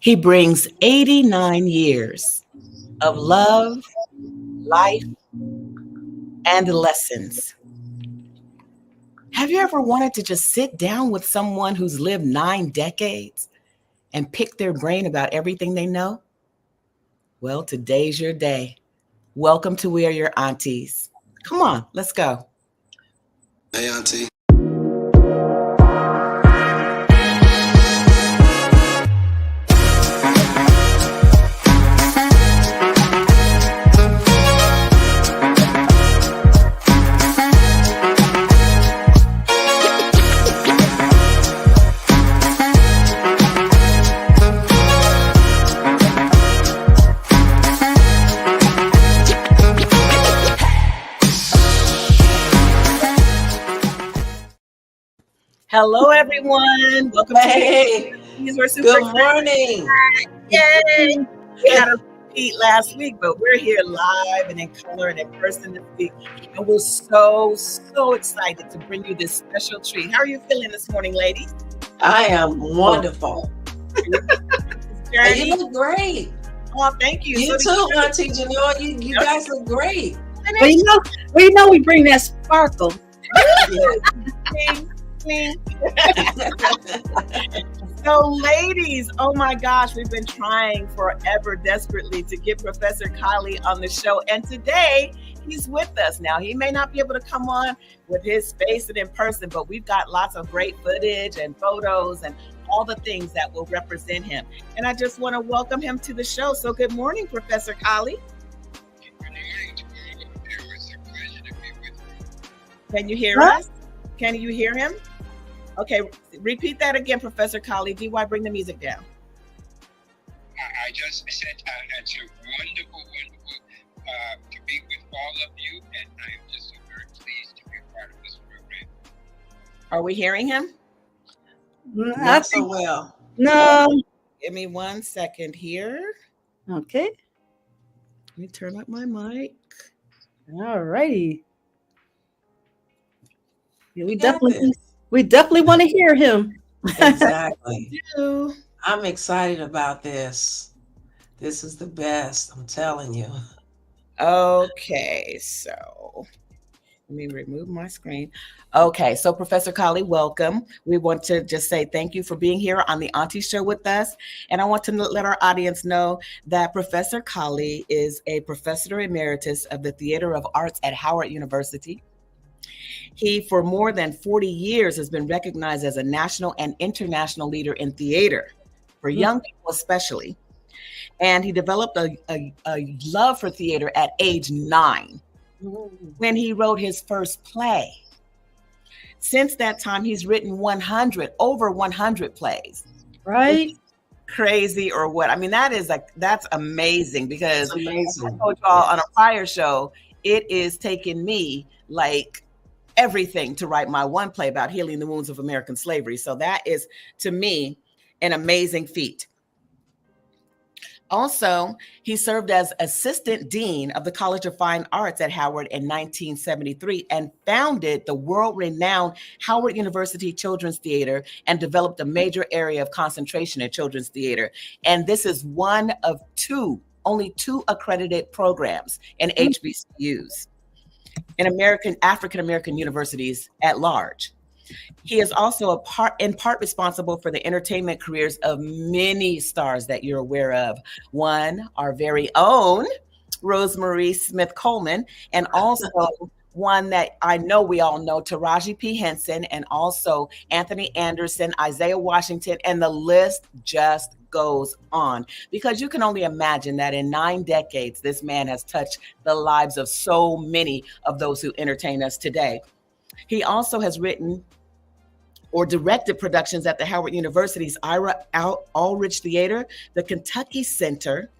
He brings 89 years of love, life, and lessons. Have you ever wanted to just sit down with someone who's lived 9 decades and pick their brain about everything they know? Well, today's your day. Welcome to We Are Your Aunties. Come on, let's go. Hey, Auntie. Hello, everyone. Welcome Hey, to We're super good excited. morning. Yay! We had a repeat last week, but we're here live and in color and in person this week. And we're so excited to bring you this special treat. How are you feeling this morning, ladies? I am wonderful. And you look great. Oh, thank you. You So too, Auntie Janelle. You guys look great. Well, you know, we bring that sparkle. So, ladies, oh my gosh, we've been trying forever desperately to get Professor Kali on the show. And today he's with us. Now, he may not be able to come on with his face and in person, but we've got lots of great footage and photos and all the things that will represent him. And I just want to welcome him to the show. So good morning, Professor Kali. Can you hear us? Can you hear him? Okay, repeat that again, Professor Kali. DY, bring the music down. I just said it's wonderful to be with all of you, and I am just so very pleased to be a part of this program. Are we hearing him? Not so well. No. Give me 1 second here. Okay. Let me turn up my mic. All righty. Yeah, we got definitely want to hear him. Exactly. Hello. I'm excited about this. This is the best, I'm telling you. Okay, so let me remove my screen. Okay, so Professor Kali, welcome. We want to just say thank you for being here on the Auntie Show with us. And I want to let our audience know that Professor Kali is a professor emeritus of the Theater of Arts at Howard University. He, for more than 40 years, has been recognized as a national and international leader in theater, for young people especially. And he developed a love for theater at age 9 when he wrote his first play. Since that time, he's written over 100 plays. Right? Crazy or what? I mean, that's amazing because It's amazing. I told y'all on a prior show, it is taking me like everything to write my one play about healing the wounds of American slavery. So that is, to me, an amazing feat. Also, he served as assistant dean of the College of Fine Arts at Howard in 1973 and founded the world-renowned Howard University Children's Theater and developed a major area of concentration in children's theater. And this is one of only two accredited programs in HBCUs. In African American universities at large. He is also in part responsible for the entertainment careers of many stars that you're aware of. One, our very own Rosemarie Smith Coleman, and also one that I know we all know, Taraji P. Henson, and also Anthony Anderson, Isaiah Washington, and the list just goes on. Because you can only imagine that in 9 decades, this man has touched the lives of so many of those who entertain us today. He also has written or directed productions at the Howard University's Ira Ulrich Theater, the Kennedy Center.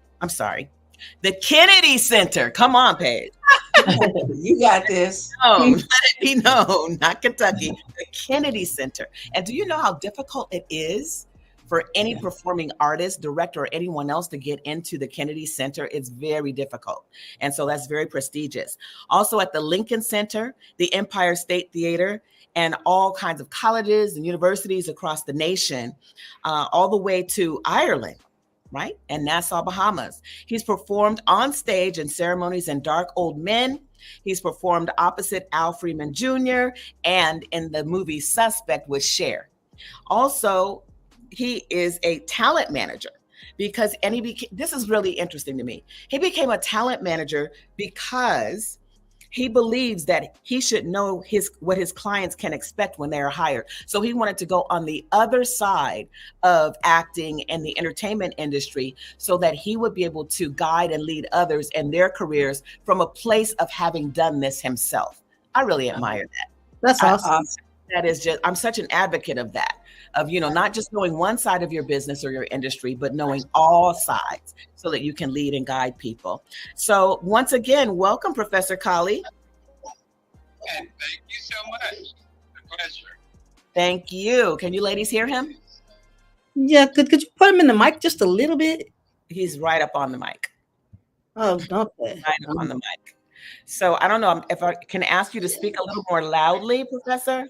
Come on, Paige. You got this. Let it be known, not Kentucky, the Kennedy Center. And do you know how difficult it is for any performing artist, director, or anyone else to get into the Kennedy Center? It's very difficult. And so that's very prestigious. Also at the Lincoln Center, the Empire State Theater, and all kinds of colleges and universities across the nation, all the way to Ireland. right? In Nassau, Bahamas. He's performed on stage in ceremonies in Dark Old Men. He's performed opposite Al Freeman Jr. and in the movie Suspect with Cher. Also, he is a talent manager because, this is really interesting to me. He became a talent manager because he believes that he should know what his clients can expect when they are hired. So he wanted to go on the other side of acting and the entertainment industry so that he would be able to guide and lead others in their careers from a place of having done this himself. I really admire that. That's awesome. That is just, I'm such an advocate of that, of, not just knowing one side of your business or your industry, but knowing all sides so that you can lead and guide people. So once again, welcome, Professor Colley. And thank you so much. It's a pleasure. Thank you. Can you ladies hear him? Yeah, could you put him in the mic just a little bit? He's right up on the mic. Oh, okay. Right up on the mic. So I don't know if I can ask you to speak a little more loudly, Professor.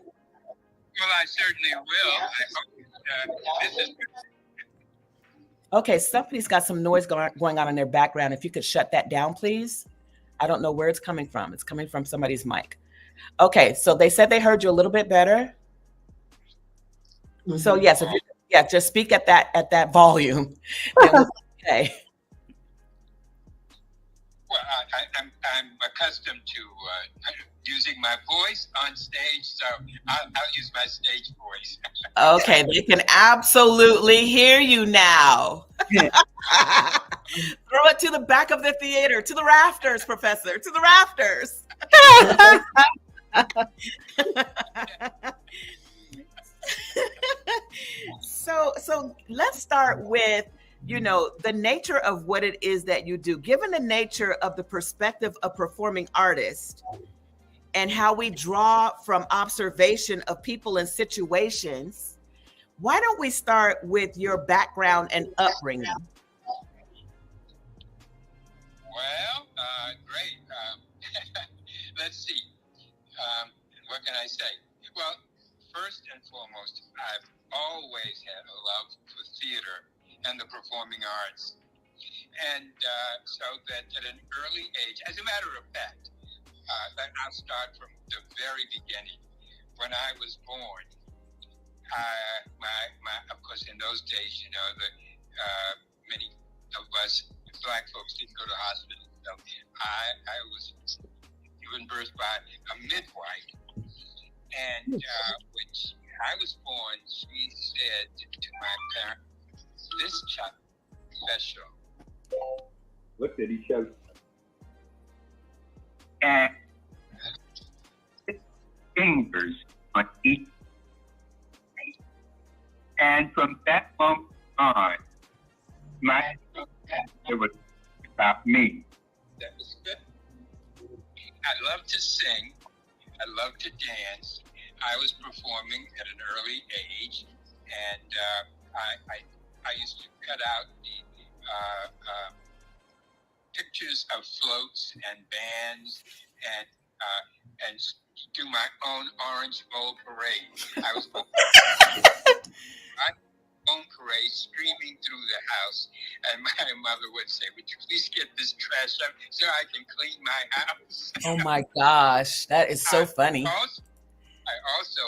Well, I certainly will. I hope this is. Okay, somebody's got some noise going on in their background. If you could shut that down, please. I don't know where it's coming from. It's coming from somebody's mic. Okay, so they said they heard you a little bit better. Mm-hmm. So yes, just speak at that volume. Okay. Well, I'm accustomed to using my voice on stage, so I'll use my stage voice. Okay, they can absolutely hear you now. Throw it to the back of the theater, to the rafters, Professor, to the rafters. So let's start with, the nature of what it is that you do. Given the nature of the perspective of performing artists and how we draw from observation of people and situations, why don't we start with your background and upbringing? Well, great. Let's see. What can I say? Well, first and foremost, I've always had a love for theater and the performing arts. And so that at an early age, as a matter of fact, I'll start from the very beginning. When I was born, of course, in those days, many of us Black folks didn't go to hospitals. So I was given birth by a midwife. And when I was born, she said to my parents, "This child is special." Look at each other. And fingers on each. And from that moment on, it was about me. That was good. I love to sing. I love to dance. I was performing at an early age, and I used to cut out the pictures of floats and bands and do my own Orange Bowl parade. I was my own parade streaming through the house, and my mother would say, "Would you please get this trash up so I can clean my house?" Oh my gosh, that is so funny. I also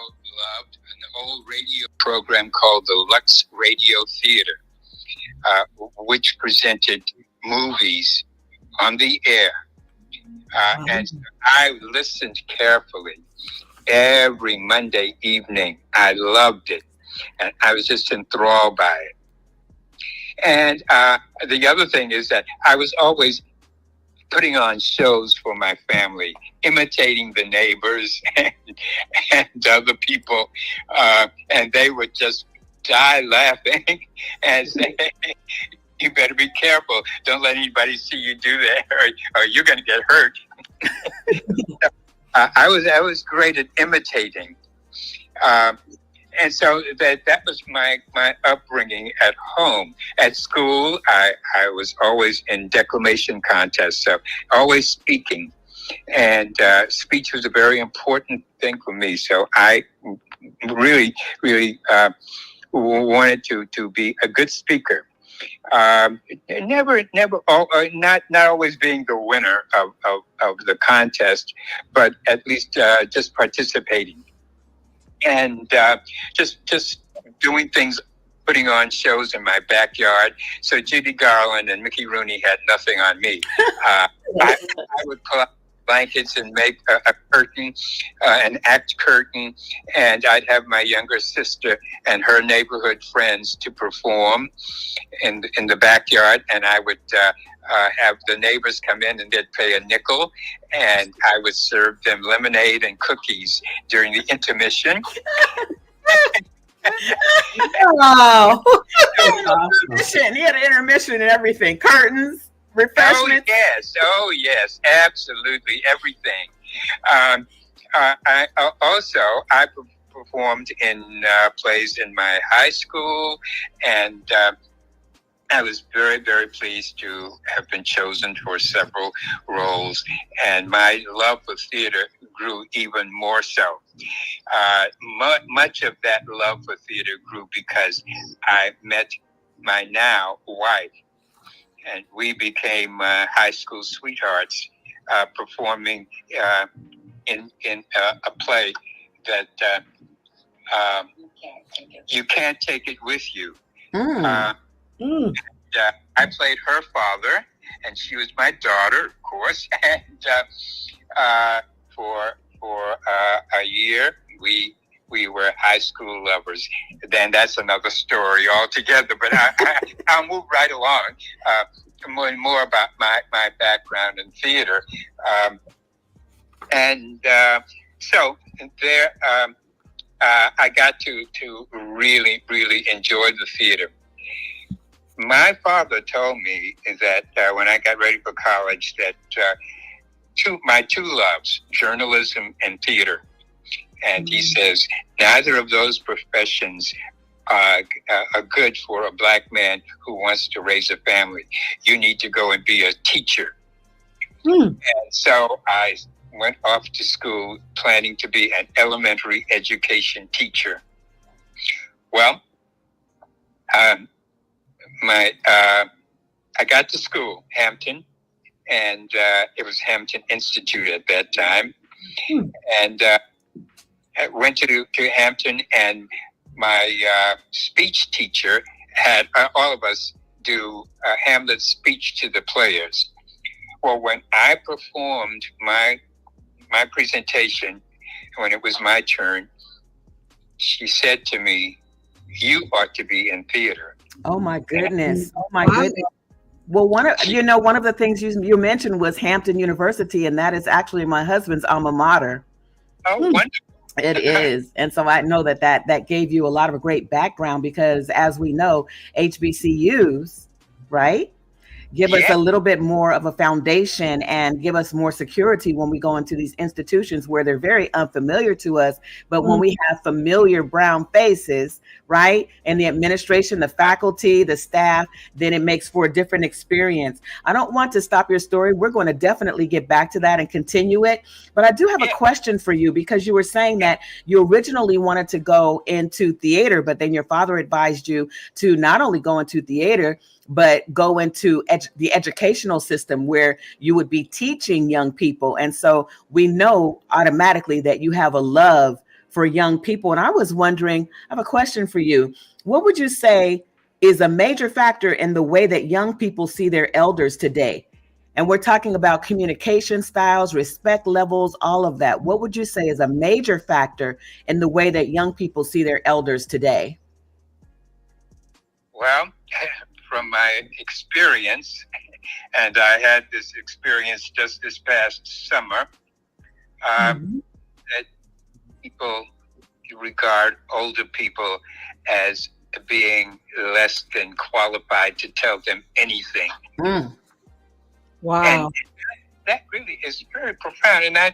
loved an old radio program called the Lux Radio Theater, which presented movies on the air. And I listened carefully every Monday evening. I loved it. And I was just enthralled by it. And the other thing is that I was always putting on shows for my family, imitating the neighbors and other people. And they would just die laughing and say, "You better be careful. Don't let anybody see you do that or you're going to get hurt." I was great at imitating. And so that was my upbringing at home. At school, I was always in declamation contests, so always speaking. And speech was a very important thing for me. So I really, really wanted to be a good speaker. Not always being the winner of the contest, but at least just participating and just doing things, putting on shows in my backyard. So Judy Garland and Mickey Rooney had nothing on me. I would pull out blankets and make a curtain, an act curtain, and I'd have my younger sister and her neighborhood friends to perform in the backyard, and I would have the neighbors come in and they'd pay a nickel, and I would serve them lemonade and cookies during the intermission. Wow. He had an intermission and everything. Curtains, refreshments. Oh yes, absolutely everything. I performed in plays in my high school, and I was very, very pleased to have been chosen for several roles, and my love for theater grew even more so. Much of that love for theater grew because I met my now wife, and we became high school sweethearts, performing in a play that You Can't Take It With You. I played her father, and she was my daughter, of course. And for a year, we were high school lovers. Then that's another story altogether. But I'll move right along. More about my background in theater, so there I got to really enjoy the theater. My father told me that when I got ready for college, that my two loves, journalism and theater, and he says neither of those professions are good for a black man who wants to raise a family. You need to go and be a teacher. And so I went off to school planning to be an elementary education teacher. Well, I got to school, Hampton, and it was Hampton Institute at that time. And I went to Hampton, and my speech teacher had all of us do Hamlet's speech to the players. Well, when I performed my presentation, when it was my turn, she said to me, "You ought to be in theater." Oh my goodness! Oh my goodness! Well, one of the things you mentioned was Hampton University, and that is actually my husband's alma mater. Oh, wonderful! It is, and so I know that gave you a lot of a great background, because as we know, HBCUs, right, give us a little bit more of a foundation and give us more security when we go into these institutions where they're very unfamiliar to us. But when we have familiar brown faces, right, and the administration, the faculty, the staff, then it makes for a different experience. I don't want to stop your story. We're going to definitely get back to that and continue it. But I do have a question for you, because you were saying that you originally wanted to go into theater, but then your father advised you to not only go into theater, but go into the educational system where you would be teaching young people. And so we know automatically that you have a love for young people. And I was wondering, I have a question for you. What would you say is a major factor in the way that young people see their elders today? And we're talking about communication styles, respect levels, all of that. What would you say is a major factor in the way that young people see their elders today? Well, from my experience, and I had this experience just this past summer, that people regard older people as being less than qualified to tell them anything. Wow. And that really is very profound. And I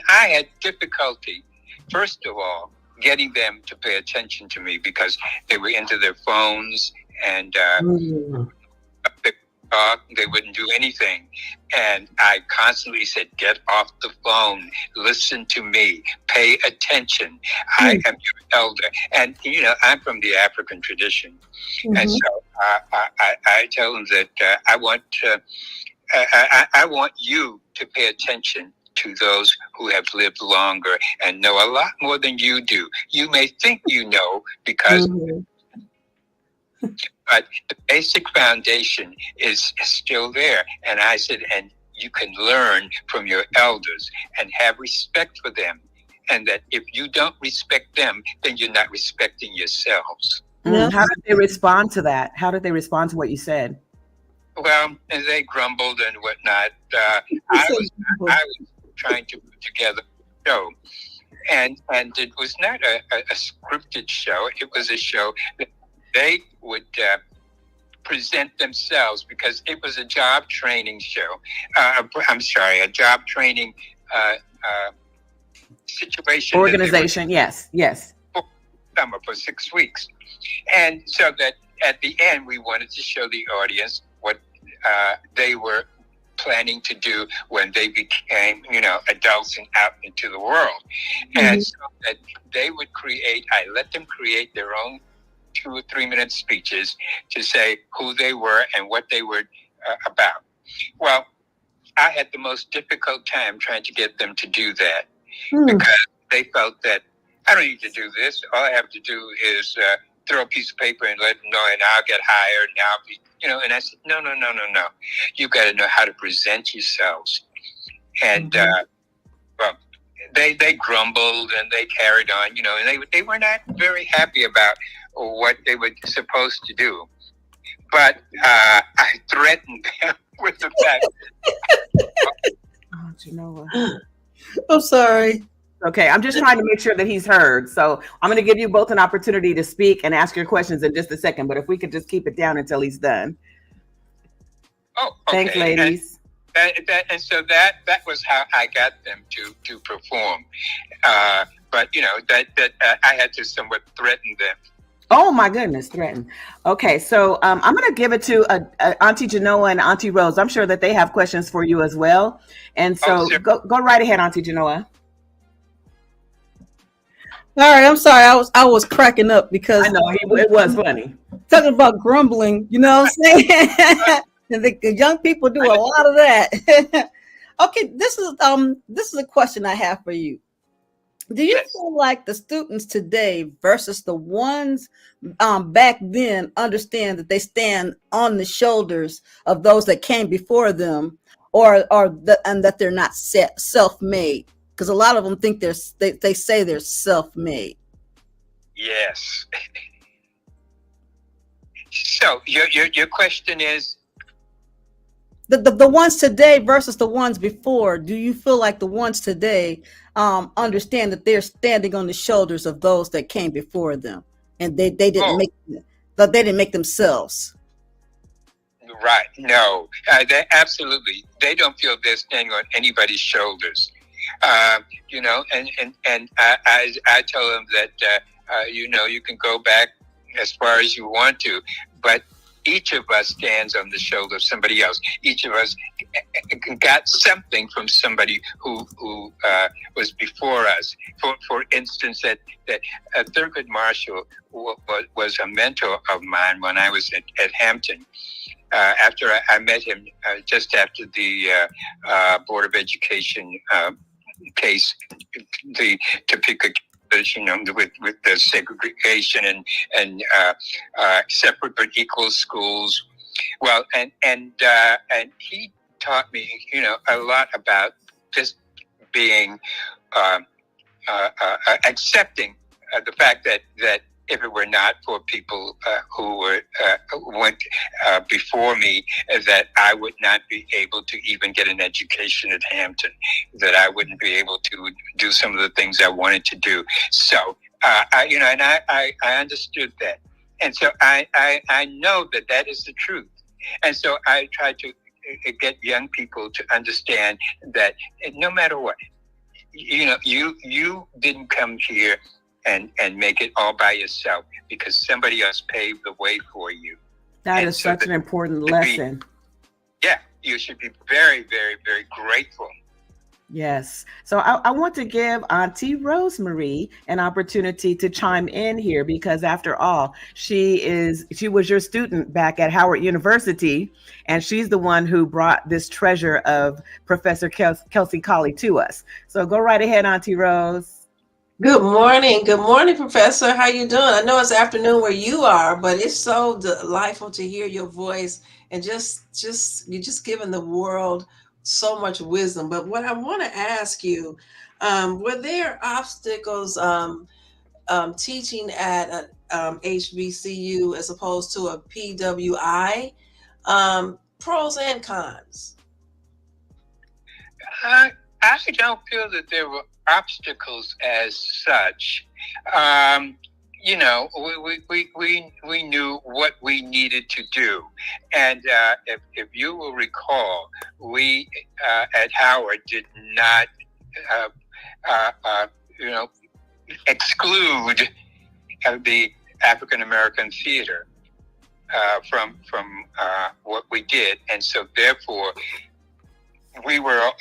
had difficulty, first of all, getting them to pay attention to me, because they were into their phones, and they wouldn't do anything. And I constantly said, "Get off the phone, listen to me, pay attention. I am your elder." And, I'm from the African tradition. And so I tell them that I want you to pay attention to those who have lived longer and know a lot more than you do. You may think you know because, but the basic foundation is still there. And I said, and you can learn from your elders and have respect for them. And that if you don't respect them, then you're not respecting yourselves. Yeah. How did they respond to that? How did they respond to what you said? Well, and they grumbled and whatnot. I was trying to put together a show, and it was not a scripted show. It was a show that they would present themselves, because it was a job training show. A job training situation. Organization, yes. Summer for 6 weeks. And so that at the end, we wanted to show the audience what they were planning to do when they became, adults and out into the world. And so that they would I let them create their own 2 or 3 minute speeches to say who they were and what they were about. Well, I had the most difficult time trying to get them to do that because they felt that I don't need to do this. All I have to do is throw a piece of paper and let them know, and I'll get hired, and I'll be, and I said, no. You got to know how to present yourselves. And, well, they grumbled and they carried on, and they were not very happy about what they were supposed to do. But I threatened them with the fact. I'm sorry. Okay, I'm just trying to make sure that he's heard. So I'm going to give you both an opportunity to speak and ask your questions in just a second. But if we could just keep it down until he's done. Oh, okay. Thanks, ladies. And so that was how I got them to perform. But I had to somewhat threaten them. Oh my goodness, threaten. Okay, so I'm going to give it to Auntie Genoa and Auntie Rose. I'm sure that they have questions for you as well. And so sure. go right ahead, Auntie Genoa. All right, I'm sorry. I was cracking up because I know it was funny. Talking about grumbling, you know what I'm saying? And the young people do a lot of that. Okay, this is a question I have for you. Do you feel like the students today versus the ones back then understand that they stand on the shoulders of those that came before them, and that they're not self-made? Because a lot of them think they say they're self-made. Yes. So your question is the ones today versus the ones before. Do you feel like the ones today understand that they're standing on the shoulders of those that came before them, and they didn't make themselves? Right. No. They absolutely. They don't feel they're standing on anybody's shoulders. And I tell them that you can go back as far as you want to, but each of us stands on the shoulder of somebody else. Each of us got something from somebody who was before us. For instance, that Thurgood Marshall was a mentor of mine when I was at Hampton. After I met him just after the Board of Education case, the Topeka, with the segregation and separate but equal schools. Well, and he taught me, a lot about just being accepting the fact that if it were not for people who went before me, that I would not be able to even get an education at Hampton, that I wouldn't be able to do some of the things I wanted to do. So, I understood that. And so I know that is the truth. And so I try to get young people to understand that no matter what, you didn't come here and make it all by yourself, because somebody else paved the way for you. That is such an important lesson. You should be very, very, very grateful. Yes. So I want to give Auntie Rosemary an opportunity to chime in here because after all, she was your student back at Howard University, and she's the one who brought this treasure of Professor Kelsey Colley to us. So go right ahead, Auntie Rose. Good morning. Good morning, Professor. How you doing? I know it's afternoon where you are, but it's so delightful to hear your voice and you're just giving the world so much wisdom. But what I want to ask you, were there obstacles teaching at a HBCU as opposed to a PWI? Pros and cons. I don't feel that there were obstacles as such. You know, we knew what we needed to do, and if you will recall, we at Howard did not, you know, exclude the African American theater from what we did, and so therefore we were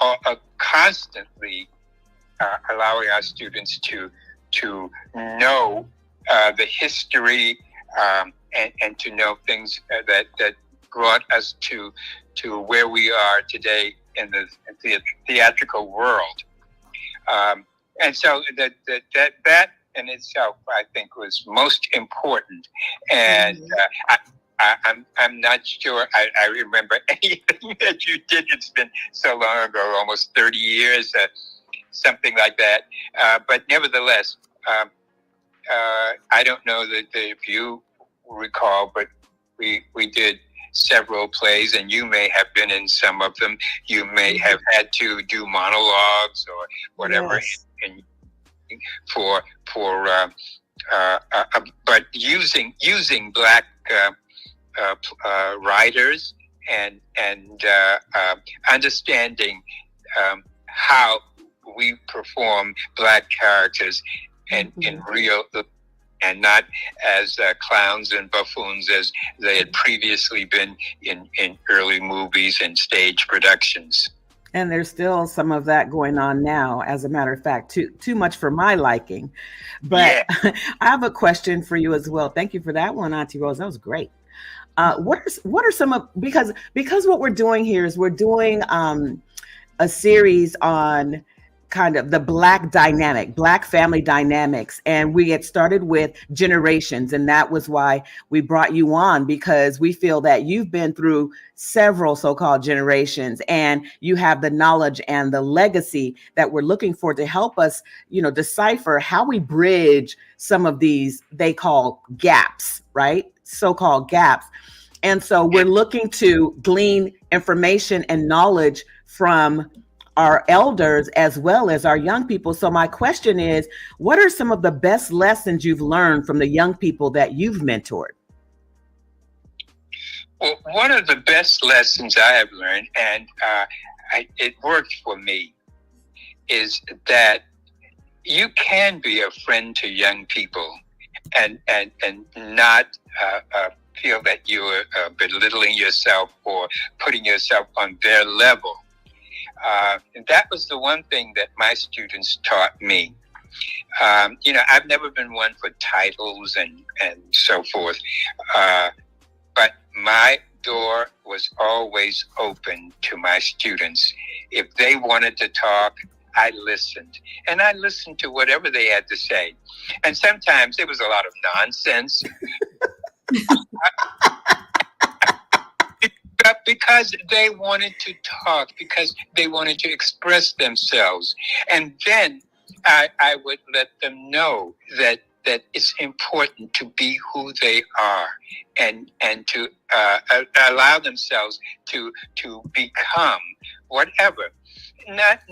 constantly allowing our students to know the history and to know things that brought us to where we are today in the theatrical world. And so that in itself, I think, was most important. And I'm not sure I remember anything that you did. It's been so long ago, almost 30 years, something like that. But nevertheless, I don't know that if you recall, but we did several plays, and you may have been in some of them. You may have had to do monologues or whatever, Yes. but using Black writers and understanding how we perform Black characters in real, and not as clowns and buffoons as they had previously been in early movies and stage productions. And there's still some of that going on now, as a matter of fact, too much for my liking. But yeah. I have a question for you as well. Thank you for that one, Auntie Rose. That was great. What are some of, because what we're doing here is we're doing a series on kind of the Black family dynamics. And we had started with generations. And that was why we brought you on, because we feel that you've been through several so-called generations and you have the knowledge and the legacy that we're looking for to help us, decipher how we bridge some of these, they call gaps, right? So-called gaps. And so we're looking to glean information and knowledge from our elders as well as our young people. So my question is, what are some of the best lessons you've learned from the young people that you've mentored? Well, one of the best lessons I have learned, and it worked for me, is that you can be a friend to young people and not feel that you are belittling yourself or putting yourself on their level. And that was the one thing that my students taught me. I've never been one for titles and so forth, but my door was always open to my students. If they wanted to talk, I listened. And I listened to whatever they had to say. And sometimes there was a lot of nonsense. Because they wanted to talk, because they wanted to express themselves. And then I would let them know that it's important to be who they are and to allow themselves to become whatever. Not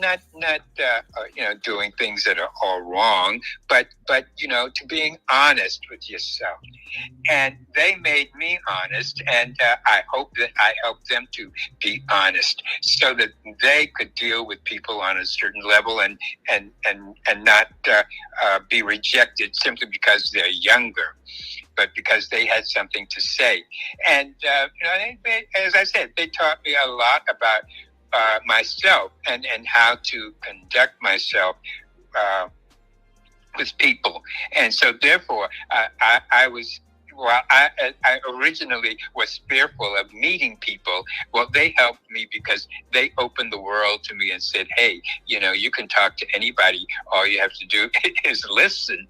doing things that are all wrong, but to being honest with yourself. And they made me honest, and I hope that I helped them to be honest, so that they could deal with people on a certain level and not be rejected simply because they're younger, but because they had something to say. And as I said, they taught me a lot about myself and how to conduct myself with people. And so therefore, I was, well, I originally was fearful of meeting people. Well, they helped me because they opened the world to me and said, hey, you can talk to anybody. All you have to do is listen.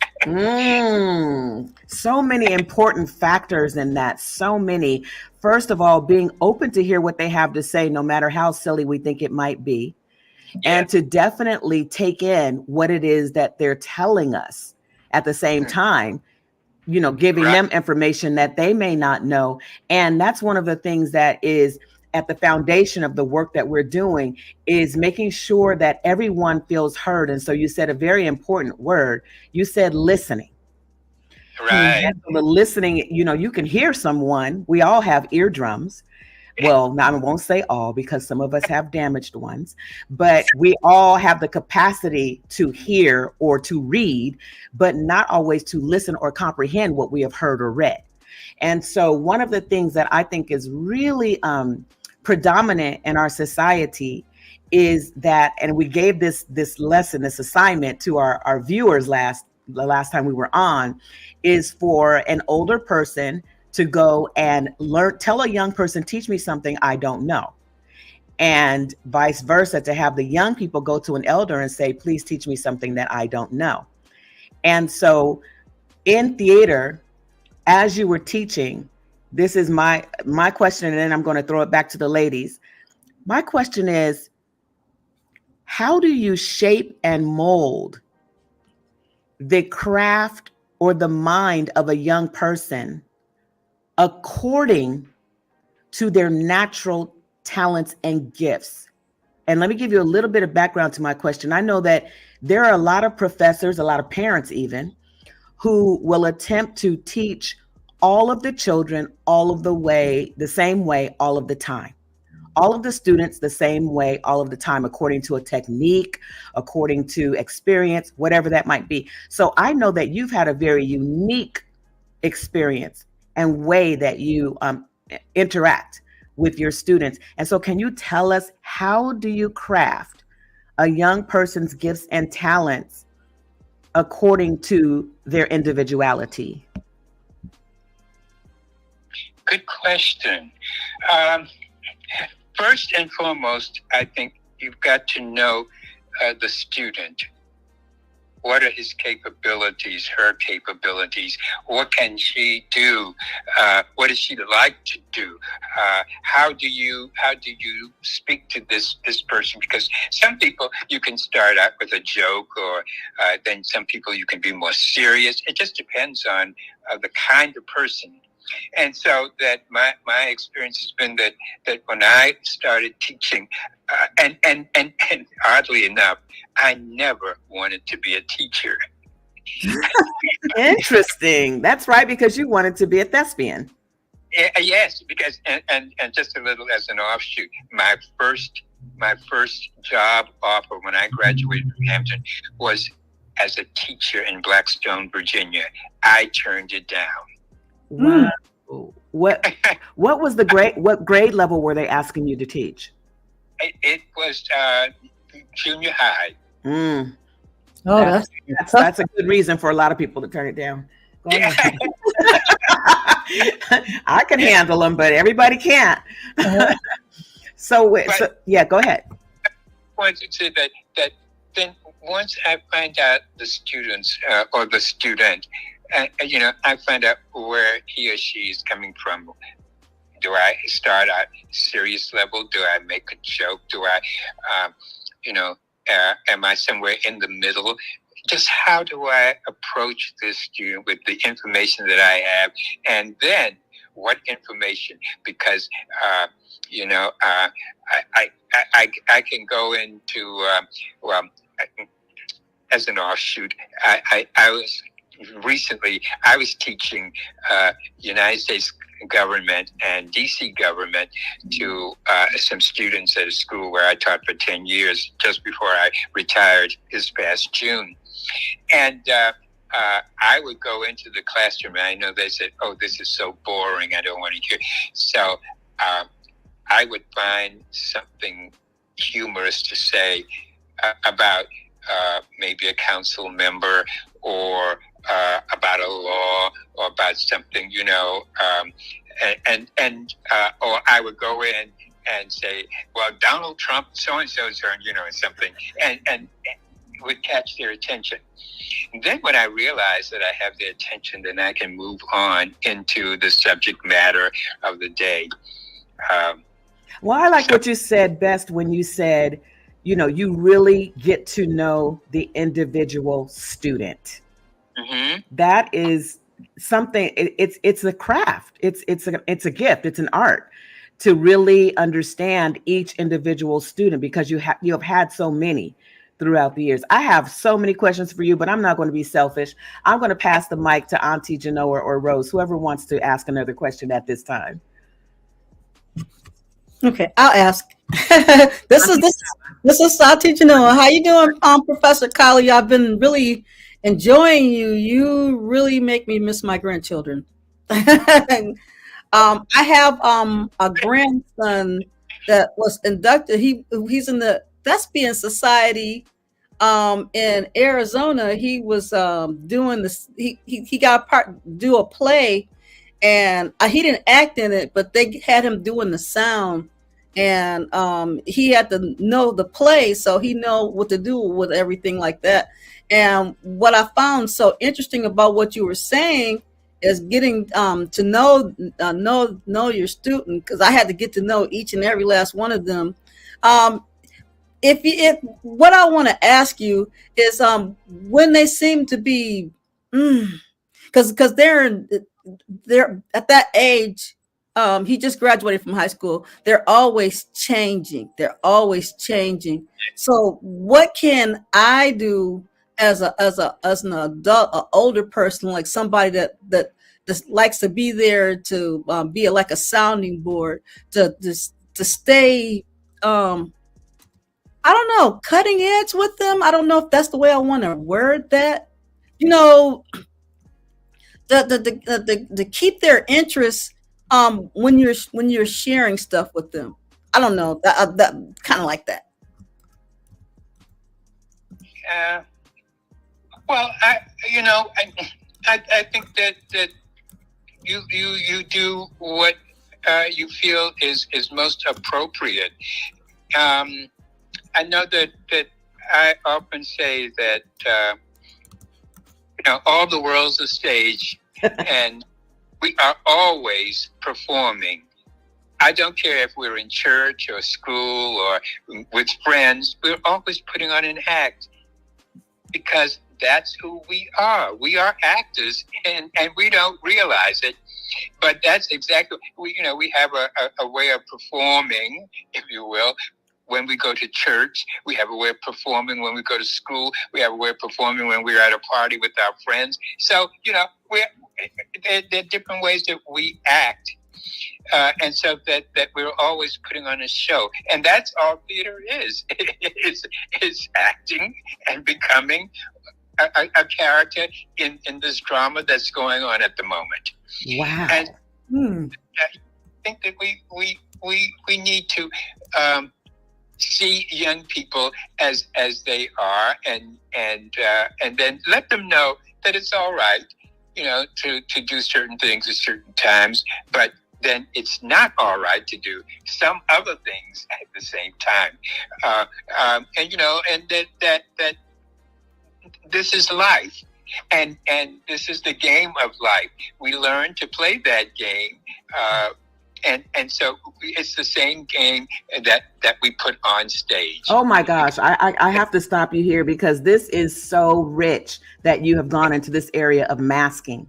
So many important factors in that. So many. First of all, being open to hear what they have to say, no matter how silly we think it might be. And to definitely take in what it is that they're telling us at the same time, giving them information that they may not know. And that's one of the things that is at the foundation of the work that we're doing, is making sure that everyone feels heard. And so you said a very important word. You said listening. Right. And the listening, you can hear someone. We all have eardrums. Well, I won't say all, because some of us have damaged ones, but we all have the capacity to hear or to read, but not always to listen or comprehend what we have heard or read. And so one of the things that I think is really predominant in our society is that, and we gave this lesson, this assignment to our viewers the last time we were on, is for an older person to go and tell a young person, teach me something I don't know. And vice versa, to have the young people go to an elder and say, please teach me something that I don't know. And so in theater, as you were teaching, this is my question, and then I'm going to throw it back to the ladies. My question is, how do you shape and mold the craft or the mind of a young person according to their natural talents and gifts? And let me give you a little bit of background to my question. I know that there are a lot of professors, a lot of parents even, who will attempt to teach all of the children the same way, all of the time. All of the students the same way, all of the time, according to a technique, according to experience, whatever that might be. So I know that you've had a very unique experience and way that you interact with your students. And so can you tell us, how do you craft a young person's gifts and talents according to their individuality? Good question. First and foremost, I think you've got to know the student. What are his capabilities, her capabilities? What can she do? What does she like to do? How do you speak to this person? Because some people you can start out with a joke, or then some people you can be more serious. It just depends on the kind of person. And so that my experience has been that when I started teaching, and oddly enough, I never wanted to be a teacher. Interesting. That's right, because you wanted to be a thespian. Yes, because and just a little as an offshoot, my first job offer when I graduated from Hampton was as a teacher in Blackstone, Virginia. I turned it down. Wow. What was the grade? What grade level were they asking you to teach? It was junior high. Oh, That's a good reason for a lot of people to turn it down. Go ahead. I can handle them, but everybody can't. So yeah, go ahead. I wanted to say that then once I find out the students or the student, I find out where he or she is coming from. Do I start at serious level? Do I make a joke? Do I, am I somewhere in the middle? Just how do I approach this student with the information that I have? And then what information? Because, I can go into, as an offshoot, I was teaching United States government and DC government to some students at a school where I taught for 10 years just before I retired this past June. And I would go into the classroom, and I know they said, oh, this is so boring, I don't want to hear. So I would find something humorous to say about maybe a council member or about a law or about something, or I would go in and say, well, Donald Trump, so-and-so's, something, and it would catch their attention. And then when I realize that I have their attention, then I can move on into the subject matter of the day. Well, I like what you said best when you said, you really get to know the individual student. Mm-hmm. That is something. It's a craft. It's a gift. It's an art to really understand each individual student, because you have had so many throughout the years. I have so many questions for you, but I'm not going to be selfish. I'm going to pass the mic to Auntie Genoa or Rose, whoever wants to ask another question at this time. Okay, I'll ask. This is Auntie Genoa. How you doing, Professor Colley? I've been really enjoying you. You really make me miss my grandchildren. I have a grandson that was inducted. He's in the Thespian Society in Arizona. He was doing this. He got do a play, and he didn't act in it, but they had him doing the sound, and he had to know the play, so he know what to do with everything like that. And what I found so interesting about what you were saying is getting to know your student, because I had to get to know each and every last one of them. If what I want to ask you is when they seem to be, because they're at that age. He just graduated from high school. They're always changing. So what can I do as an adult, an older person, like somebody that just likes to be there to be like a sounding board to stay, I don't know, cutting edge with them? I don't know if that's the way I want to word that. To keep their interest when you're sharing stuff with them. I don't know, that kind of like that. Well, I think that you do what you feel is most appropriate. I know that I often say that all the world's a stage, and we are always performing. I don't care if we're in church or school or with friends, we're always putting on an act, because that's who we are. We are actors, and we don't realize it. But that's exactly, we have a way of performing, if you will. When we go to church, we have a way of performing. When we go to school, we have a way of performing. When we're at a party with our friends. So, there are different ways that we act. And so that we're always putting on a show. And that's all theater is. It's acting and becoming a character in this drama that's going on at the moment. Wow. And I think that we need to see young people as they are, and then let them know that it's all right, to do certain things at certain times, but then it's not all right to do some other things at the same time. And that this is life, and this is the game of life. We learn to play that game, and so it's the same game that we put on stage. Oh my gosh, I have to stop you here, because this is so rich that you have gone into this area of masking.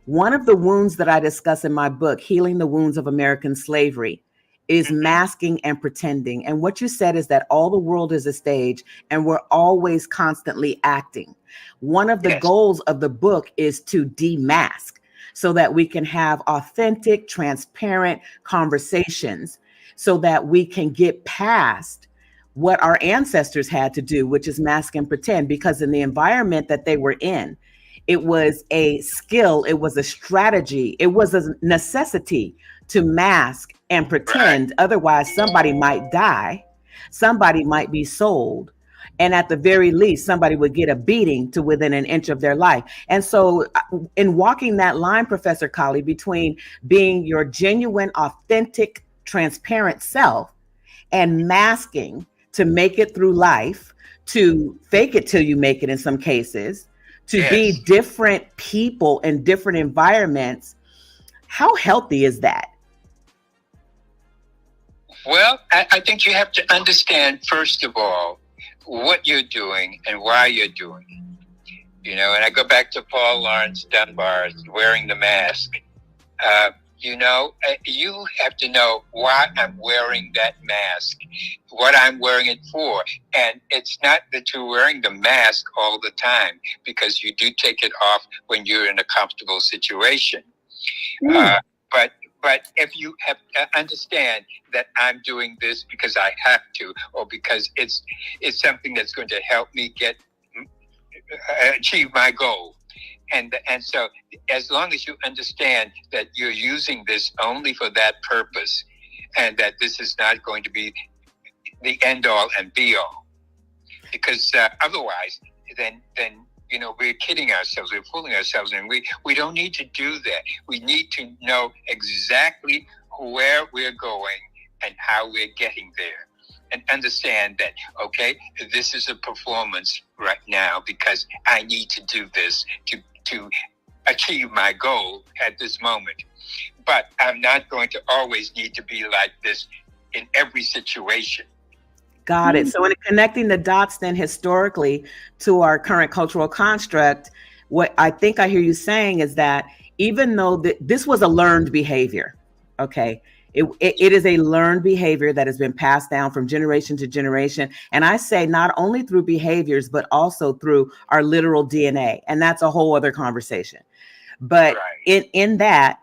One of the wounds that I discuss in my book, Healing the Wounds of American Slavery, is masking and pretending. And what you said is that all the world is a stage, and we're always constantly acting. One of the goals of the book is to demask, so that we can have authentic, transparent conversations, so that we can get past what our ancestors had to do, which is mask and pretend, because in the environment that they were in, it was a skill, it was a strategy, it was a necessity to mask and pretend. Right. Otherwise, somebody might die. somebody might be sold. And at the very least, somebody would get a beating to within an inch of their life. And so in walking that line, Professor Colley, between being your genuine, authentic, transparent self and masking to make it through life, to fake it till you make it in some cases, to be different people in different environments, how healthy is that? Well, I think you have to understand, first of all, what you're doing and why you're doing it. And I go back to Paul Laurence Dunbar's wearing the mask. You have to know why I'm wearing that mask, what I'm wearing it for. And it's not that you're wearing the mask all the time, because you do take it off when you're in a comfortable situation. But if you have understand that I'm doing this because I have to, or because it's something that's going to help me achieve my goal, and so as long as you understand that you're using this only for that purpose, and that this is not going to be the end all and be all, because otherwise, then. We're kidding ourselves, we're fooling ourselves, and we don't need to do that. We need to know exactly where we're going and how we're getting there, and understand that, okay, this is a performance right now because I need to do this to achieve my goal at this moment. But I'm not going to always need to be like this in every situation. Got it. So in connecting the dots then historically to our current cultural construct, what I think I hear you saying is that even though this was a learned behavior, okay, it is a learned behavior that has been passed down from generation to generation. And I say not only through behaviors, but also through our literal DNA. And that's a whole other conversation. But in that,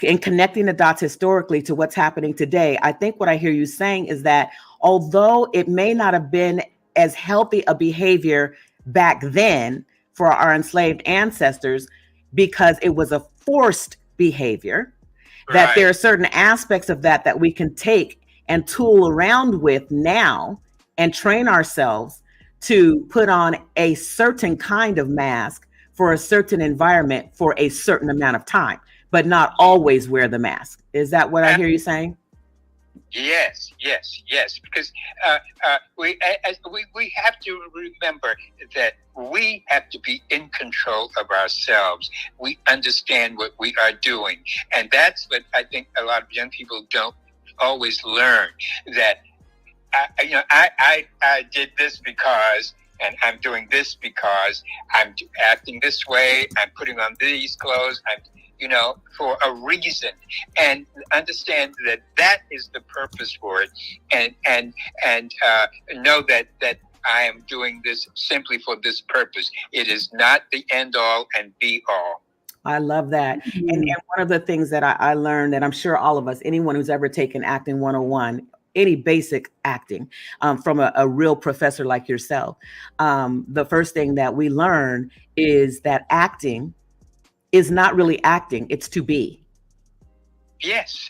in connecting the dots historically to what's happening today, I think what I hear you saying is that although it may not have been as healthy a behavior back then for our enslaved ancestors, because it was a forced behavior, that there are certain aspects of that we can take and tool around with now and train ourselves to put on a certain kind of mask for a certain environment for a certain amount of time, but not always wear the mask. Is that what I hear you saying? Yes, because we have to remember that we have to be in control of ourselves. We understand what we are doing, and that's what I think a lot of young people don't always learn. That I did this because, and I'm doing this because I'm acting this way. I'm putting on these clothes. For a reason, and understand that is the purpose for it, and know that I am doing this simply for this purpose. It is not the end all and be all. I love that. Mm-hmm. And one of the things that I learned, and I'm sure all of us, anyone who's ever taken Acting 101, any basic acting from a real professor like yourself, the first thing that we learn is that acting is not really acting, it's to be. Yes.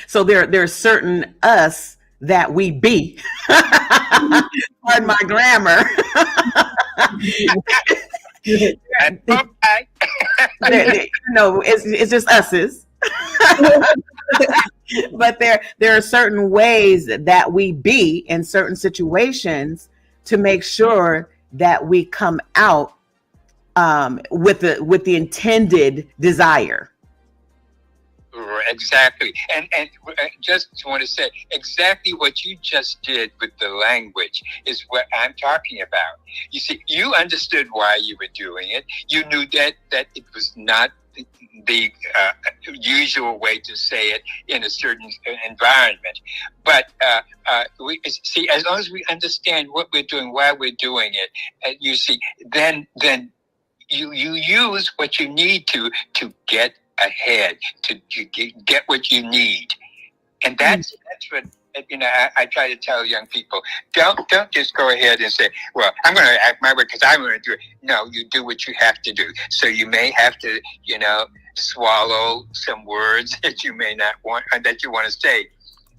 So there are certain us that we be. Pardon my grammar. It's just us's. But there are certain ways that we be in certain situations to make sure that we come out with the intended desire. Exactly. And just want to say exactly what you just did with the language is what I'm talking about. You see, you understood why you were doing it. You knew that it was not the usual way to say it in a certain environment. But we see, as long as we understand what we're doing, why we're doing it, you see, then you use what you need to get ahead, to get what you need. And that's what I try to tell young people. Don't just go ahead and say, well, I'm going to act my way because I'm going to do it. No, you do what you have to do. So you may have to, swallow some words that you may not want, or that you want to say.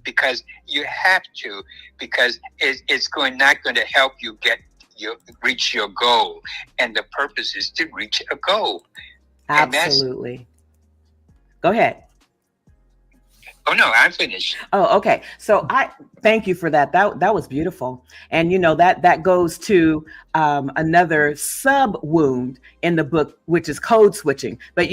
because you have to, because it's not going to help you reach your goal, and the purpose is to reach a goal. Absolutely. Go ahead. Oh no, I'm finished. Oh, okay. So I thank you for that. That was beautiful. And that goes to another sub wound in the book, which is code switching. But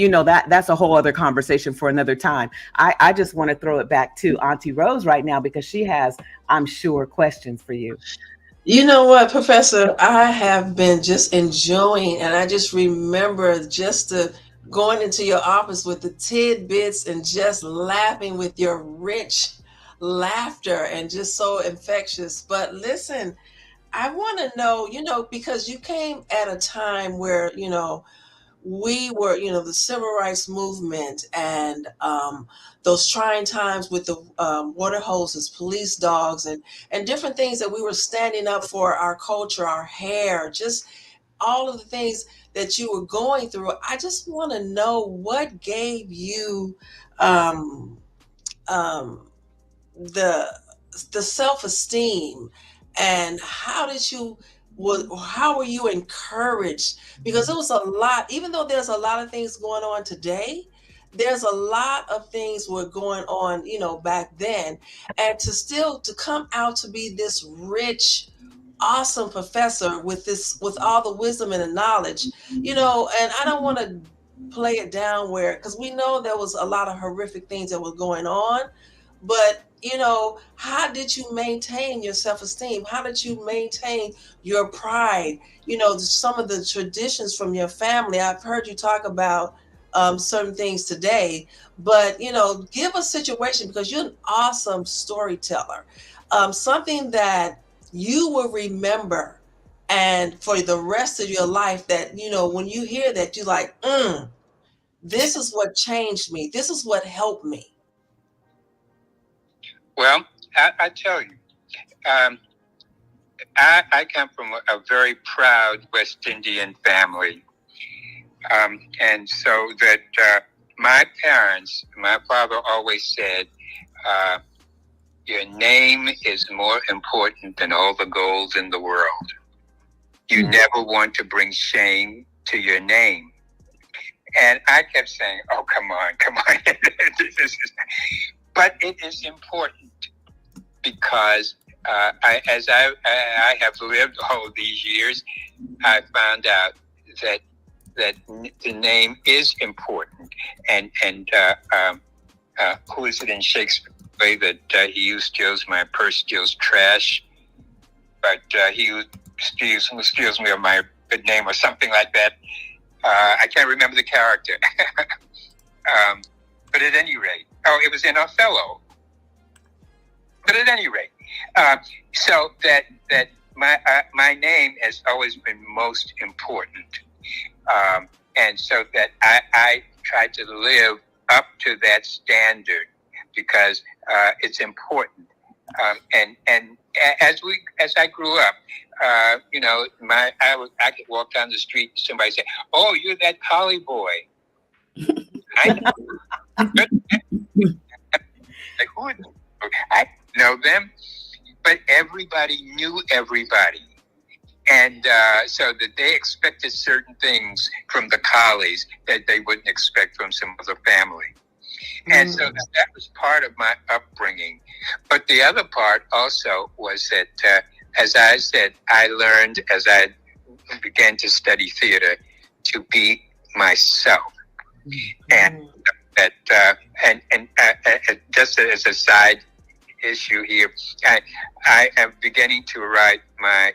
that's a whole other conversation for another time. I just want to throw it back to Auntie Rose right now, because she has, I'm sure, questions for you. You know what, Professor? I have been just enjoying, and I just remember going into your office with the tidbits and just laughing with your rich laughter and just so infectious. But listen, I want to know, because you came at a time where, we were, the civil rights movement and those trying times with the water hoses, police dogs, and different things that we were standing up for our culture, our hair, just all of the things that you were going through. I just want to know what gave you the self-esteem, and how were you encouraged? Because it was a lot, even though there's a lot of things going on today, there's a lot of things were going on, back then, and to come out to be this rich, awesome professor with all the wisdom and the knowledge, and I don't want to play it down because we know there was a lot of horrific things that were going on, but how did you maintain your self-esteem? How did you maintain your pride? Some of the traditions from your family. I've heard you talk about certain things today, but give a situation, because you're an awesome storyteller. Something that you will remember, and for the rest of your life, that when you hear that, you're like, this is what changed me. This is what helped me. Well, I tell you, I come from a very proud West Indian family. And so that my father always said, your name is more important than all the gold in the world. You never want to bring shame to your name. And I kept saying, oh, come on. But it is important, because I have lived all these years, I found out that the name is important. And who is it in Shakespeare that he steals my purse, steals trash, but he steals me of my good name, or something like that. I can't remember the character. But at any rate, it was in Othello. But at any rate, so that my name has always been most important, and so that I try to live up to that standard, because it's important. And as I grew up, I could walk down the street and somebody say, "Oh, you're that collie boy." I know them, but everybody knew everybody. And so that they expected certain things from the collies that they wouldn't expect from some other family. And so that was part of my upbringing. But the other part also was that, as I said, I learned as I began to study theater to be myself. And that, and just as a side issue here, I am beginning to write my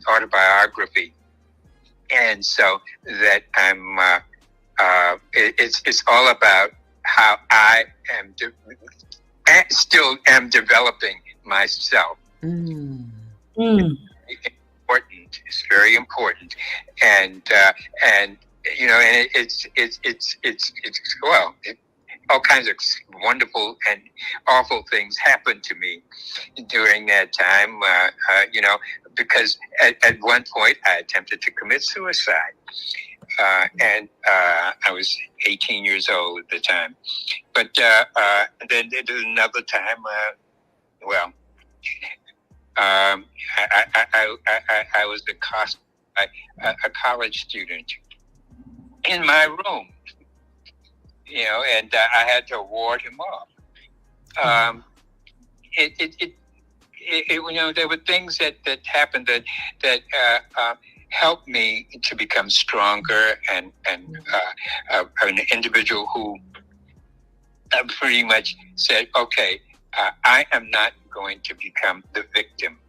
autobiography, and so that I'm it's all about how I am still am developing myself. Important. It's very important, and it's all kinds of wonderful and awful things happened to me during that time, because at one point I attempted to commit suicide. and I was 18 years old at the time. But then there was another time. I was a college student in my room, and I had to ward him off. There were things that happened that helped me to become stronger and an individual who pretty much said, okay, I am not going to become the victim.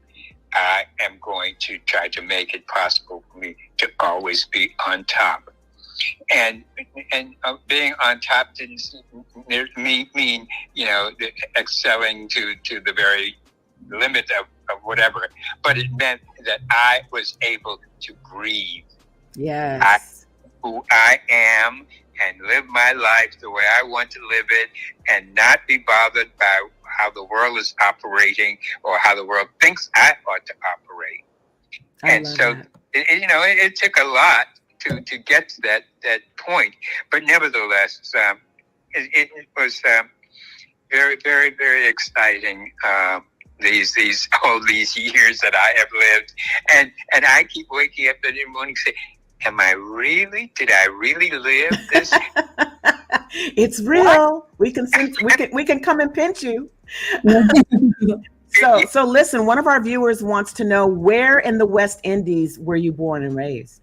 I am going to try to make it possible for me to always be on top. And being on top didn't mean excelling to the very limit of whatever, but it meant that I was able to breathe. Yes. Who I am and live my life the way I want to live it, and not be bothered by how the world is operating or how the world thinks I ought to operate. And so, it took a lot to get to that point, but nevertheless, it was very, very, very exciting. All these years that I have lived, and I keep waking up every morning and say, did I really live this? It's real. We can come and pinch you. So listen, one of our viewers wants to know, where in the West Indies were you born and raised?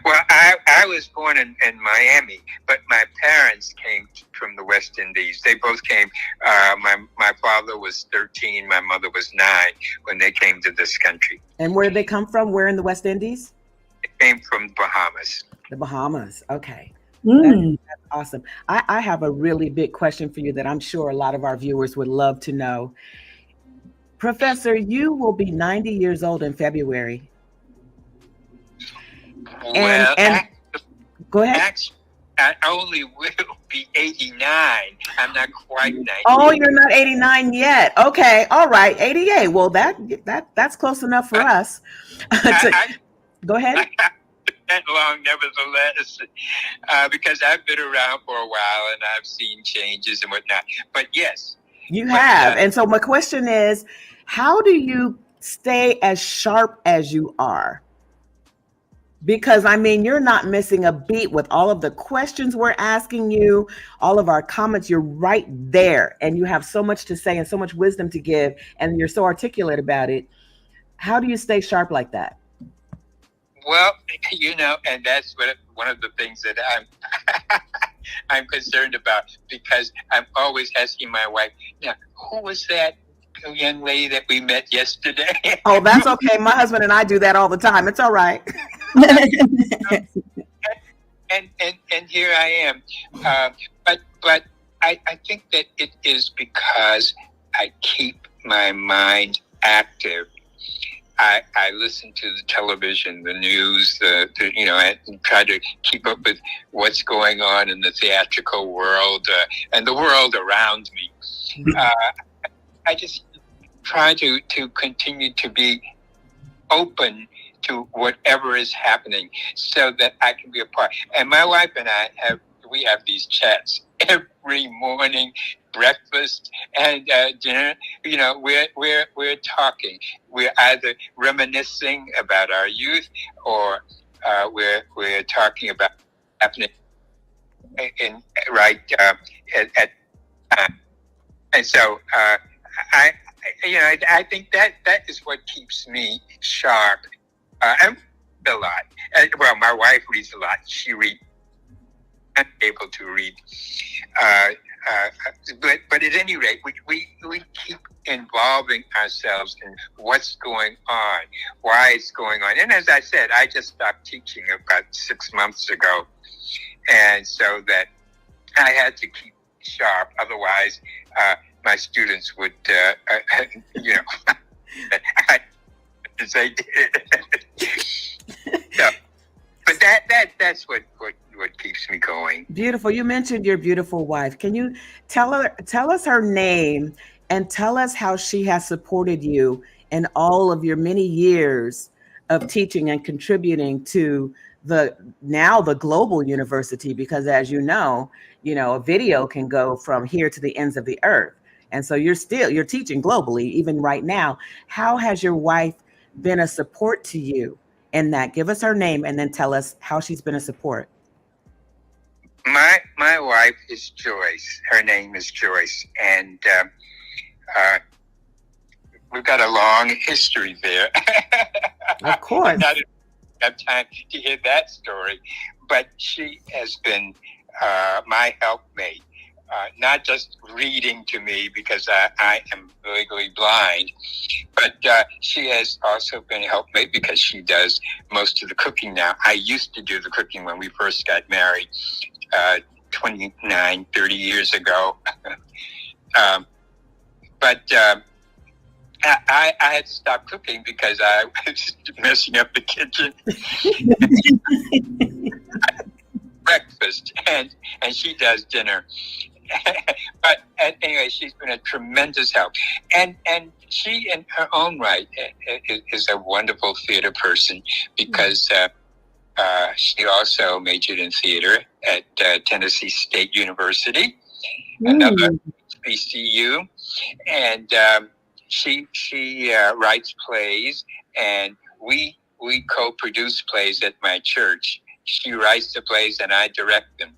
Well, I was born in Miami, but my parents came from the West Indies. They both came. My father was 13, my mother was 9 when they came to this country. And where did they come from? Where in the West Indies? They came from the Bahamas. The Bahamas. Okay. That's awesome. I have a really big question for you that I'm sure a lot of our viewers would love to know. Professor, you will be 90 years old in February. And go ahead. I only will be 89. I'm not quite 90. Oh, you're not 89 yet. Okay. All right. 88. Well, that's close enough for us. Go ahead. That long, nevertheless, because I've been around for a while and I've seen changes and whatnot. But yes. You have. And so my question is, how do you stay as sharp as you are? Because, you're not missing a beat with all of the questions we're asking you, all of our comments. You're right there, and you have so much to say and so much wisdom to give, and you're so articulate about it. How do you stay sharp like that? Well, and that's one of the things that I'm concerned about, because I'm always asking my wife, who was that young lady that we met yesterday? Oh, that's okay. My husband and I do that all the time. It's all right. and here I am. But I think that it is because I keep my mind active. I listen to the television, the news, I try to keep up with what's going on in the theatrical world and the world around me. I just try to continue to be open to whatever is happening so that I can be a part. And my wife and I have these chats every morning, breakfast and dinner. We're talking. We're either reminiscing about our youth, or we're talking about happening at time. And so I think that is what keeps me sharp. I'm a lot. Well, my wife reads a lot. She reads. I'm able to read. But at any rate, we keep involving ourselves in what's going on, why it's going on. And as I said, I just stopped teaching about 6 months ago. And so that I had to keep sharp. Otherwise, my students would, as they did. So, but that's what keeps me going. Beautiful. You mentioned your beautiful wife. Can you tell us her name and tell us how she has supported you in all of your many years of teaching and contributing to the global university, because as you know, a video can go from here to the ends of the earth. And so you're teaching globally, even right now. How has your wife been a support to you in that? Give us her name and then tell us how she's been a support. My wife is Joyce. Her name is Joyce. And we've got a long history there. Of course. I don't have time to hear that story. But she has been my helpmate. Not just reading to me because I am legally blind, but she has also been a helpmate because she does most of the cooking now. I used to do the cooking when we first got married 29, 30 years ago. But I had to stop cooking because I was messing up the kitchen. Breakfast, and she does dinner. But anyway, she's been a tremendous help, and she in her own right is a wonderful theater person because she also majored in theater at Tennessee State University, another HBCU, and she writes plays, and we co-produce plays at my church. She writes the plays and I direct them.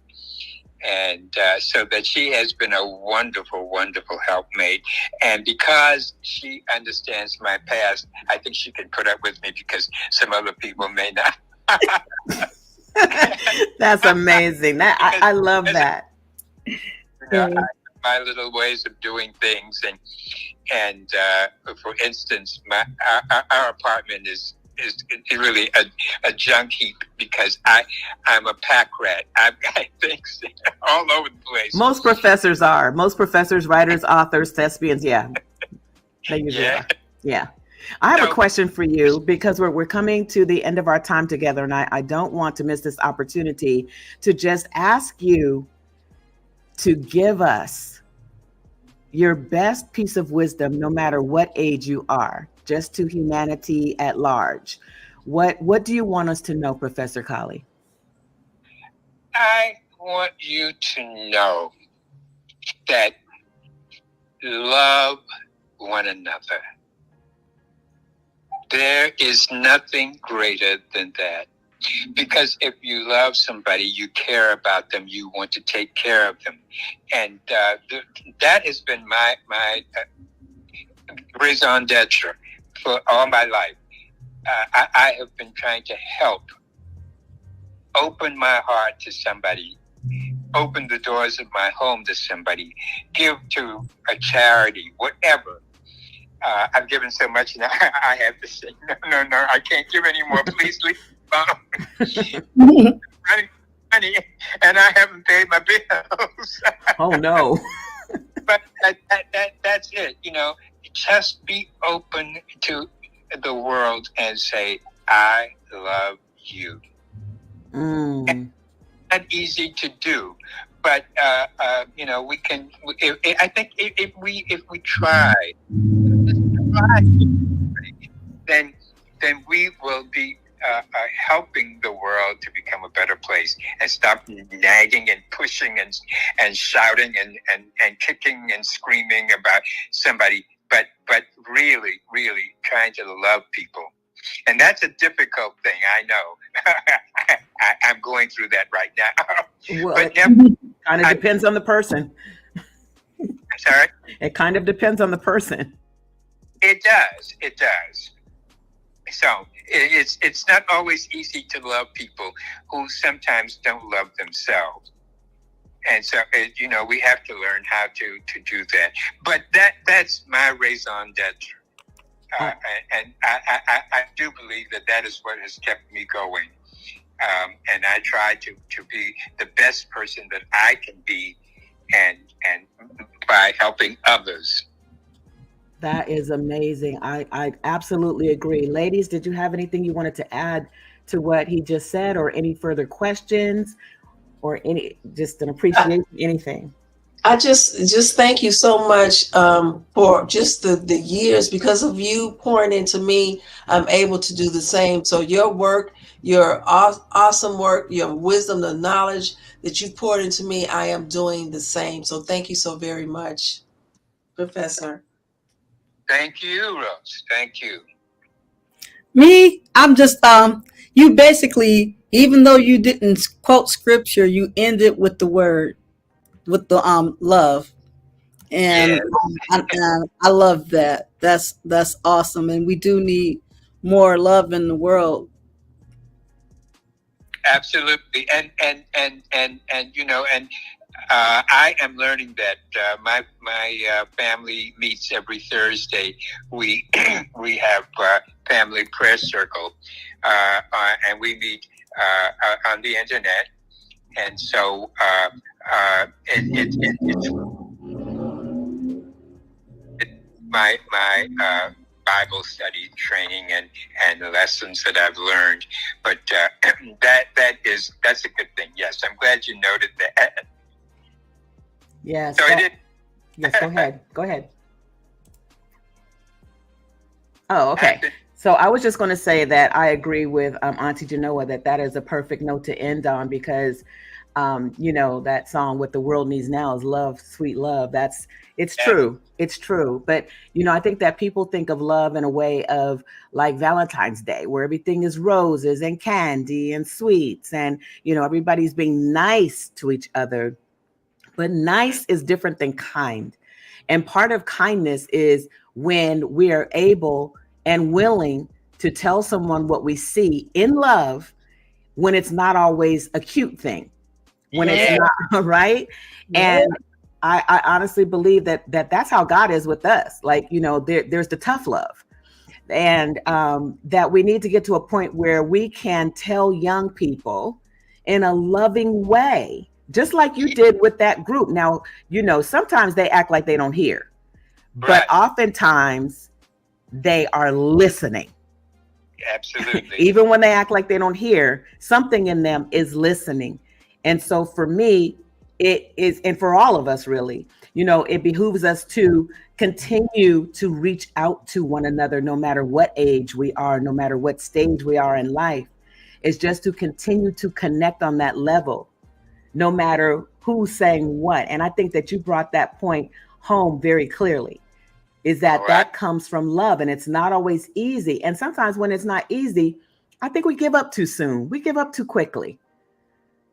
And so that she has been a wonderful, wonderful helpmate. And because she understands my past, I think she can put up with me because some other people may not. That's amazing. I love that. My little ways of doing things. And for instance, our apartment is really a junk heap because I'm a pack rat. I've got things all over the place. Most professors are. Most professors, writers, authors, thespians. Yeah. They usually are. Yeah. I have a question for you because we're coming to the end of our time together, and I don't want to miss this opportunity to just ask you to give us your best piece of wisdom, no matter what age you are, just to humanity at large. What do you want us to know, Professor Colley? I want you to know that love one another. There is nothing greater than that. Because if you love somebody, you care about them, you want to take care of them. And that has been my raison d'etre for all my life. I have been trying to help open my heart to somebody, open the doors of my home to somebody, give to a charity, whatever. I've given so much now, I have to say, no, I can't give anymore. Please leave money, and I haven't paid my bills. Oh, no. But that's it, just be open to the world and say, I love you. And not easy to do, but we can. I think if we try, then we will be helping the world to become a better place and stop nagging and pushing and shouting and kicking and screaming about somebody, but really trying to love people. And that's a difficult thing, I know. I'm going through that right now. Well, but it kind of depends on the person. I'm sorry? It kind of depends on the person. It does. So it's not always easy to love people who sometimes don't love themselves. And so, we have to learn how to do that. But that's my raison d'etre. And I do believe that is what has kept me going. And I try to be the best person that I can be and by helping others. That is amazing. I absolutely agree. Ladies, did you have anything you wanted to add to what he just said, or any further questions, or just an appreciation, anything? I just thank you so much for just the years. Because of you pouring into me, I'm able to do the same. So your work, your awesome work, your wisdom, the knowledge that you poured into me, I am doing the same. So thank you so very much, Professor. Thank you, Rose. Thank you. Me, I'm just you basically, even though you didn't quote scripture, you ended with the word, with the love. And, I love that. That's awesome. And we do need more love in the world. Absolutely. And you know, and I am learning that my family meets every Thursday. We we have family prayer circle, and we meet on the internet. And so it's my Bible study training and the lessons that I've learned. But that's a good thing. Yes, I'm glad you noted that. Yes. So I did. Yes, go ahead. Go ahead. Oh, okay. So I was just going to say that I agree with Auntie Genoa that is a perfect note to end on, because you know, that song, "What the World Needs Now is Love, Sweet Love." It's true. It's true. But, you know, I think that people think of love in a way of like Valentine's Day, where everything is roses and candy and sweets, and, you know, everybody's being nice to each other. But nice is different than kind. And part of kindness is when we are able and willing to tell someone what we see in love, when it's not always a cute thing, when it's not right. Yeah. And I honestly believe that's how God is with us. Like, you know, there's the tough love. And that we need to get to a point where we can tell young people in a loving way, just like you did with that group. Now, you know, sometimes they act like they don't hear, but oftentimes they are listening. Absolutely. Even when they act like they don't hear, something in them is listening. And so for me, it is, and for all of us really, you know, it behooves us to continue to reach out to one another, no matter what age we are, no matter what stage we are in life. It's just to continue to connect on that level, no matter who's saying what. And I think that you brought that point home very clearly, is that that comes from love, and it's not always easy. And sometimes when it's not easy, I think we give up too soon. We give up too quickly.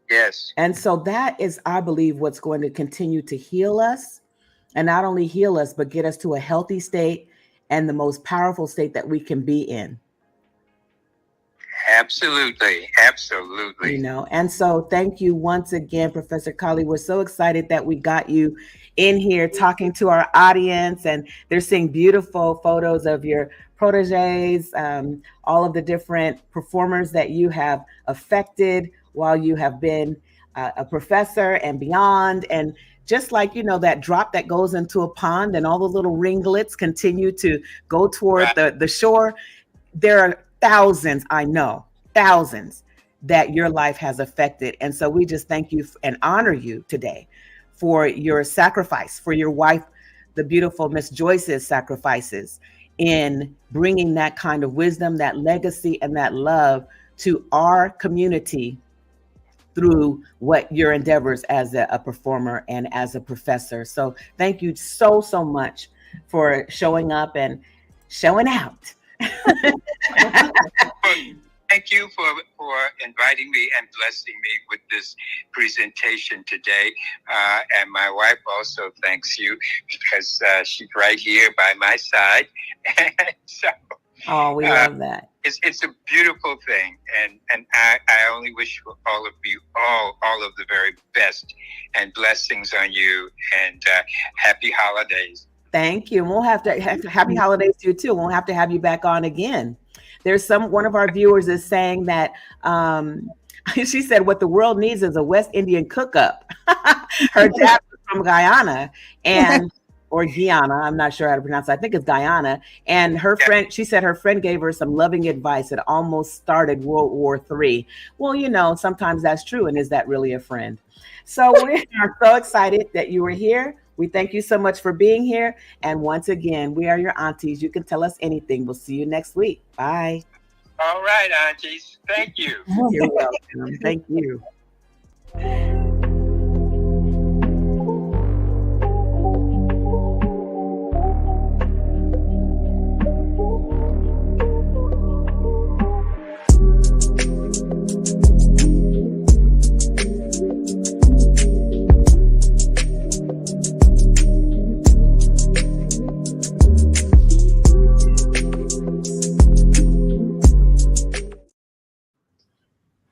Yes. And so that is, I believe, what's going to continue to heal us, and not only heal us, but get us to a healthy state and the most powerful state that we can be in. Absolutely. Absolutely. You know, and so thank you once again, Professor Colley. We're so excited that we got you in here talking to our audience, and they're seeing beautiful photos of your proteges, all of the different performers that you have affected while you have been a professor and beyond. And just like, you know, that drop that goes into a pond and all the little ringlets continue to go toward the shore, there are thousands, I know, thousands that your life has affected. And so we just thank you and honor you today for your sacrifice, for your wife, the beautiful Miss Joyce's sacrifices in bringing that kind of wisdom, that legacy, and that love to our community through what your endeavors as a performer and as a professor. So thank you so, so much for showing up and showing out. Thank you for inviting me and blessing me with this presentation today. And my wife also thanks you, because she's right here by my side. So, oh, we love that. It's a beautiful thing, and I only wish all of you all of the very best and blessings on you, and happy holidays. Thank you. We'll have to have happy holidays to you too. We'll have to have you back on again. There's one of our viewers is saying that she said what the world needs is a West Indian cook-up. Her dad was from Guyana, and or Guyana. I'm not sure how to pronounce it. I think it's Guyana. And her friend, she said her friend gave her some loving advice that almost started World War III. Well, you know, sometimes that's true. And is that really a friend? So we are so excited that you were here. We thank you so much for being here. And once again, we are your aunties. You can tell us anything. We'll see you next week. Bye. All right, aunties. Thank you. You're welcome. Thank you.